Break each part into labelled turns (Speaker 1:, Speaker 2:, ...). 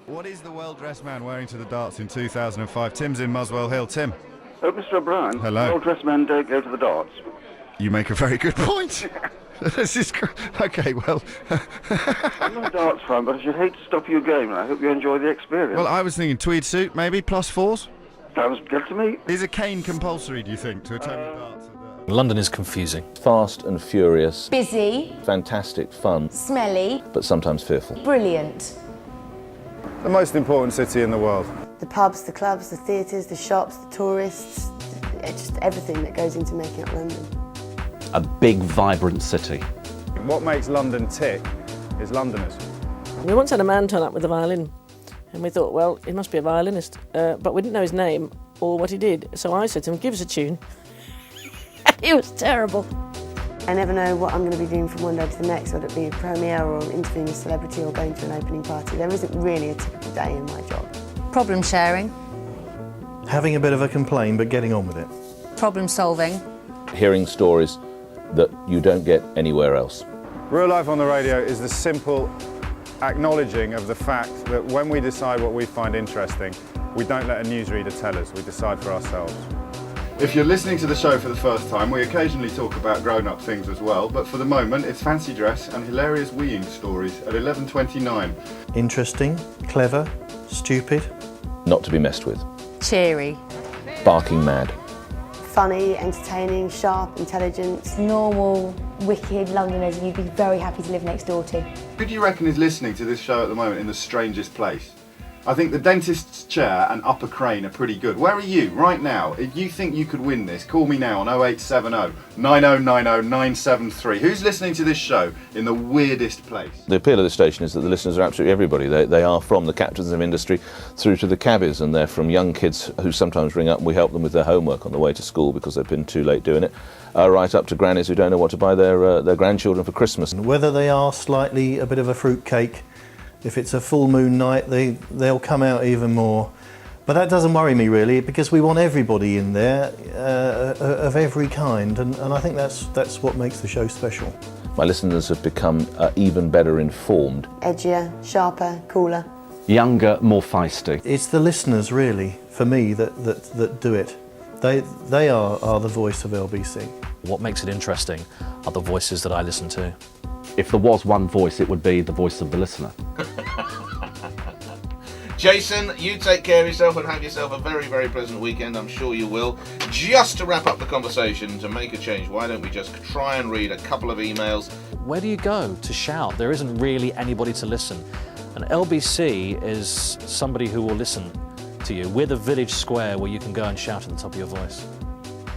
Speaker 1: What is the well-dressed man wearing to the darts in 2005? Tim's in Muswell Hill. Tim.
Speaker 2: Oh, Mr. O'Brien.
Speaker 1: Hello.
Speaker 2: Well-dressed men don't go to the darts.
Speaker 1: You make a very good point. This is okay, well...
Speaker 2: I'm not a darts fan, but I should hate to stop your game, and I hope you enjoy the experience.
Speaker 1: Well, I was thinking tweed suit, maybe, +4s?
Speaker 2: Sounds good to me.
Speaker 1: Is a cane compulsory, do you think, to attend the darts?
Speaker 3: London is confusing.
Speaker 4: Fast and furious.
Speaker 5: Busy.
Speaker 4: Fantastic fun.
Speaker 5: Smelly.
Speaker 4: But sometimes fearful.
Speaker 5: Brilliant.
Speaker 1: The most important city in the world.
Speaker 6: The pubs, the clubs, the theatres, the shops, the tourists, just everything that goes into making up London.
Speaker 7: A big, vibrant city.
Speaker 1: What makes London tick is Londoners.
Speaker 8: We once had a man turn up with a violin, and we thought, well, he must be a violinist, but we didn't know his name or what he did, so I said to him, give us a tune. It was terrible.
Speaker 6: I never know what I'm going to be doing from one day to the next, whether it be a premiere or interviewing a celebrity or going to an opening party. There isn't really a typical day in my job.
Speaker 5: Problem sharing.
Speaker 9: Having a bit of a complaint, but getting on with it.
Speaker 5: Problem solving.
Speaker 4: Hearing stories that you don't get anywhere else.
Speaker 1: Real life on the radio is the simple acknowledging of the fact that when we decide what we find interesting, we don't let a newsreader tell us, we decide for ourselves. If you're listening to the show for the first time, we occasionally talk about grown-up things as well, but for the moment it's fancy dress and hilarious weeing stories at 11:29.
Speaker 9: Interesting, clever, stupid.
Speaker 4: Not to be messed with.
Speaker 5: Cheery.
Speaker 4: Barking mad.
Speaker 6: Funny, entertaining, sharp, intelligent.
Speaker 5: Normal, wicked Londoners you'd be very happy to live next door to.
Speaker 1: Who do you reckon is listening to this show at the moment in the strangest place? I think the dentist's chair and upper crane are pretty good. Where are you right now? If you think you could win this, call me now on 0870 9090 973. Who's listening to this show in the weirdest place?
Speaker 4: The appeal of the station is that the listeners are absolutely everybody. They are from the captains of industry through to the cabbies, and they're from young kids who sometimes ring up and we help them with their homework on the way to school because they've been too late doing it, right up to grannies who don't know what to buy their grandchildren for Christmas.
Speaker 9: Whether they are slightly a bit of a fruitcake, if it's a full moon night, they'll come out even more. But that doesn't worry me really, because we want everybody in there of every kind, and I think that's what makes the show special.
Speaker 4: My listeners have become even better informed.
Speaker 6: Edgier, sharper, cooler.
Speaker 7: Younger, more feisty.
Speaker 9: It's the listeners really, for me, that do it. They are the voice of LBC.
Speaker 3: What makes it interesting are the voices that I listen to.
Speaker 7: If there was one voice, it would be the voice of the listener.
Speaker 10: Jason, you take care of yourself and have yourself a very, very pleasant weekend. I'm sure you will. Just to wrap up the conversation, to make a change, why don't we just try and read a couple of emails?
Speaker 3: Where do you go to shout? There isn't really anybody to listen. And LBC is somebody who will listen to you. We're the village square where you can go and shout at the top of your voice.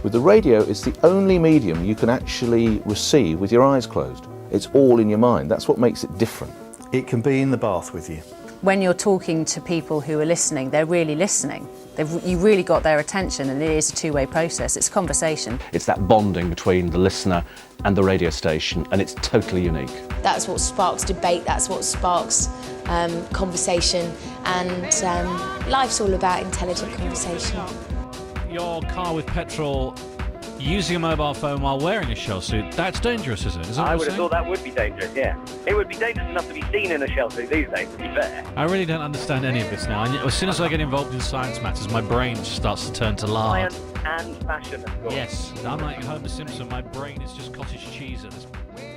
Speaker 4: With the radio, it's the only medium you can actually receive with your eyes closed. It's all in your mind. That's what makes it different.
Speaker 9: It can be in the bath with you.
Speaker 5: When you're talking to people who are listening, they're really listening. You've really got their attention, and it is a two-way process. It's conversation.
Speaker 7: It's that bonding between the listener and the radio station, and it's totally unique.
Speaker 11: That's what sparks debate, that's what sparks conversation, and life's all about intelligent conversation.
Speaker 12: Your car with petrol, using a mobile phone while wearing a shell suit, that's dangerous, is it? Is that
Speaker 13: I would have thought that would be dangerous, yeah. It would be dangerous enough to be seen in a shell suit these days, to be fair.
Speaker 12: I really don't understand any of this now. And as soon as I get involved in science matters, my brain starts to turn to lard.
Speaker 13: Science and fashion, of course.
Speaker 12: Yes, I'm like Homer Simpson, my brain is just cottage cheese at this point.